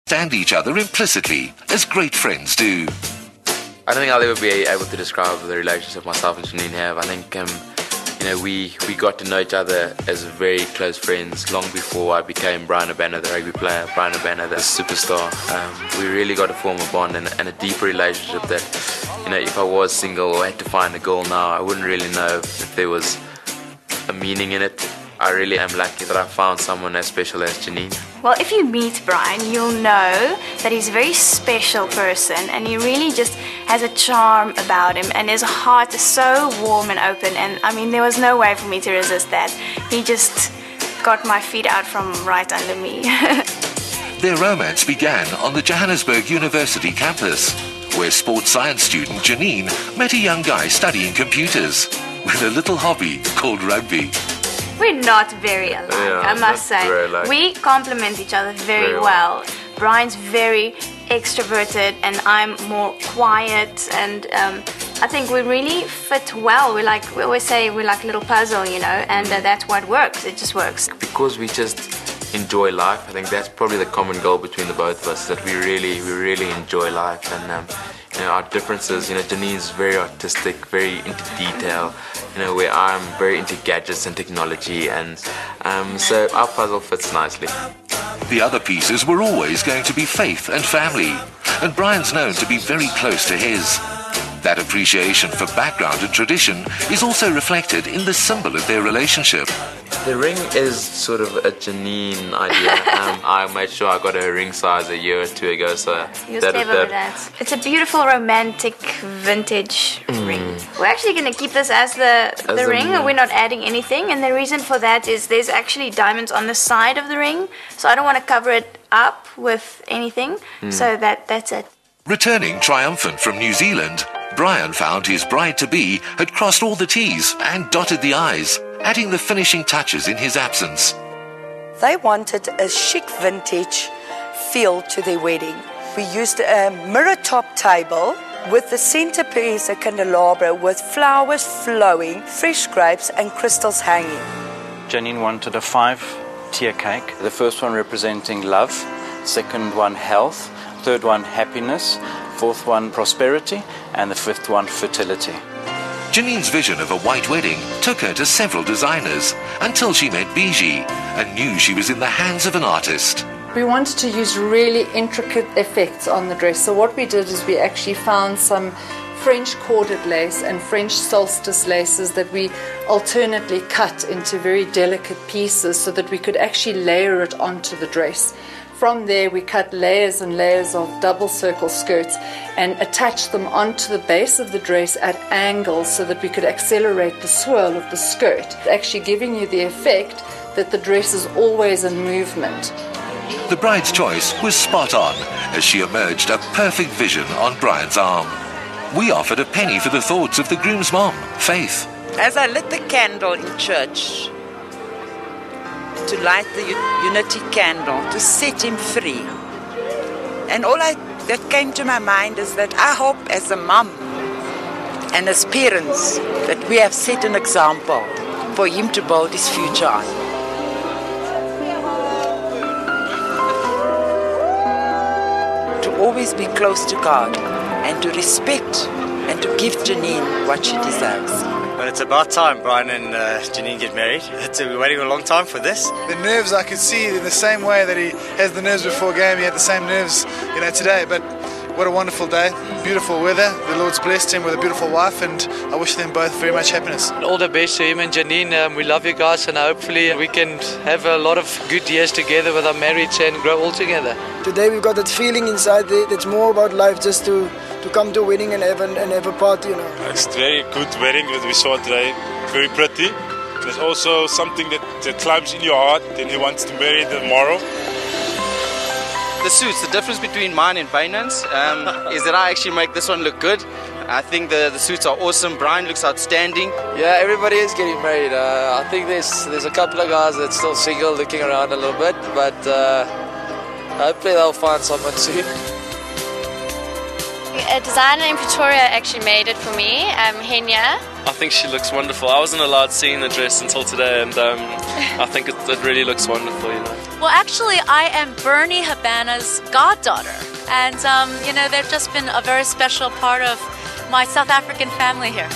Stand each other implicitly, as great friends do. I don't think I'll ever be able to describe the relationship myself and Janine have. I think, we got to know each other as very close friends long before I became Brian Habana, the rugby player, Brian Habana, the superstar. We really got to form a bond and a deeper relationship that, if I was single or had to find a girl now, I wouldn't really know if there was a meaning in it. I really am lucky that I found someone as special as Janine. Well, if you meet Brian, you'll know that he's a very special person and he really just has a charm about him and his heart is so warm and open, and I mean there was no way for me to resist that. He just got my feet out from right under me. Their romance began on the Johannesburg University campus, where sports science student Janine met a young guy studying computers with a little hobby called rugby. We're not very alike, I must say. We complement each other very well. Brian's very extroverted and I'm more quiet, and I think we really fit well. We always say we're like a little puzzle, and that's what works. It just works. Because we just enjoy life, I think that's probably the common goal between the both of us, that we really enjoy life. And our differences, Janine's very artistic, very into detail, where I'm very into gadgets and technology, and so our puzzle fits nicely. The other pieces were always going to be faith and family, and Brian's known to be very close to his. That appreciation for background and tradition is also reflected in the symbol of their relationship. The ring is sort of a Janine idea. I made sure I got her ring size a year or two ago, so you're clever with that. It's a beautiful, romantic, vintage ring. We're actually going to keep this as the ring. We're not adding anything, and the reason for that is there's actually diamonds on the side of the ring, so I don't want to cover it up with anything, so that's it. Returning triumphant from New Zealand, Brian found his bride-to-be had crossed all the T's and dotted the I's, adding the finishing touches in his absence. They wanted a chic vintage feel to their wedding. We used a mirror-top table with the centerpiece a candelabra with flowers flowing, fresh grapes and crystals hanging. Janine wanted a 5-tier cake. The first one representing love, second one health, third one happiness, fourth one prosperity, and the fifth one fertility. Janine's vision of a white wedding took her to several designers until she met Biji and knew she was in the hands of an artist. We wanted to use really intricate effects on the dress, so what we did is we actually found some French corded lace and French solstice laces that we alternately cut into very delicate pieces so that we could actually layer it onto the dress. From there we cut layers and layers of double circle skirts and attached them onto the base of the dress at angles so that we could accelerate the swirl of the skirt, actually giving you the effect that the dress is always in movement. The bride's choice was spot on as she emerged a perfect vision on Brian's arm. We offered a penny for the thoughts of the groom's mom, Faith. As I lit the candle in church, to light the unity candle, to set him free. And all that came to my mind is that I hope as a mum and as parents that we have set an example for him to build his future on. To always be close to God and to respect and to give Janine what she deserves. But it's about time Brian and Janine get married. We've been waiting a long time for this. The nerves, I could see in the same way that he has the nerves before game, he had the same nerves, today. But what a wonderful day, beautiful weather. The Lord's blessed him with a beautiful wife, and I wish them both very much happiness. All the best to him and Janine. We love you guys, and hopefully we can have a lot of good years together with our marriage and grow all together. Today we've got that feeling inside there that's more about life, just to come to a wedding and have a party, It's a very good wedding that we saw today, very pretty. There's also something that climbs in your heart, and he wants to marry tomorrow. The suits, the difference between mine and Bainan's is that I actually make this one look good. I think the suits are awesome. Brian looks outstanding. Yeah, everybody is getting married. I think there's a couple of guys that's still single, looking around a little bit, but hopefully they'll find someone soon. A designer in Pretoria actually made it for me, Henya. I think she looks wonderful. I wasn't allowed seeing the dress until today, and I think it really looks wonderful, Well, actually, I am Bernie Habana's goddaughter. And, you know, they've just been a very special part of my South African family here.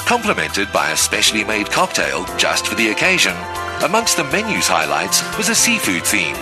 Complemented by a specially made cocktail just for the occasion, amongst the menu's highlights was a seafood theme,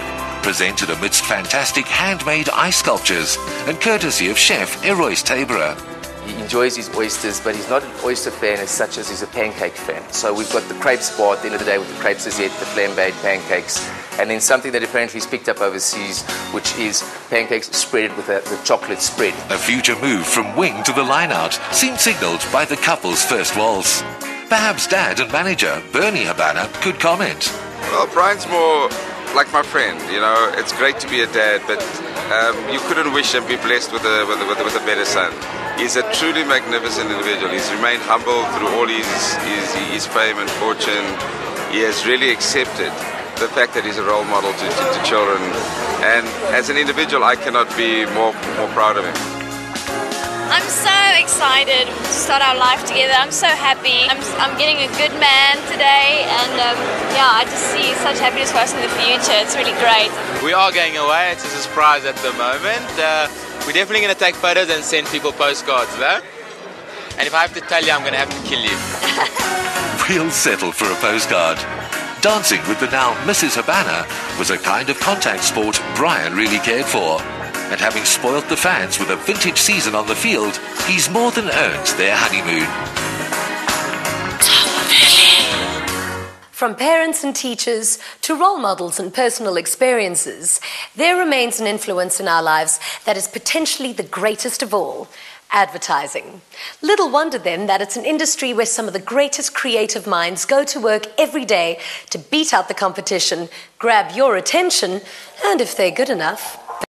presented amidst fantastic handmade ice sculptures and courtesy of chef Eroyce Taberer. He enjoys his oysters, but he's not an oyster fan as such as he's a pancake fan. So we've got the crepes bar at the end of the day with the crepes as yet, the flambéed pancakes, and then something that apparently he's picked up overseas, which is pancakes spreaded with the chocolate spread. A future move from wing to the line-out seemed signalled by the couple's first waltz. Perhaps dad and manager Bernie Habana could comment. Well, Brian's more like my friend, you know. It's great to be a dad, but you couldn't wish and be blessed with a better son. He's a truly magnificent individual. He's remained humble through all his fame and fortune. He has really accepted the fact that he's a role model to children. And as an individual, I cannot be more proud of him. I'm so excited to start our life together. I'm so happy. I'm getting a good man today, and yeah, I just see such happiness for us in the future. It's really great. We are going away. It's a surprise at the moment. We're definitely going to take photos and send people postcards, though. And if I have to tell you, I'm going to have to kill you. We'll settle for a postcard. Dancing with the now Mrs. Habana was a kind of contact sport Brian really cared for. And having spoilt the fans with a vintage season on the field, he's more than earned their honeymoon. From parents and teachers to role models and personal experiences, there remains an influence in our lives that is potentially the greatest of all: advertising. Little wonder then that it's an industry where some of the greatest creative minds go to work every day to beat out the competition, grab your attention, and if they're good enough,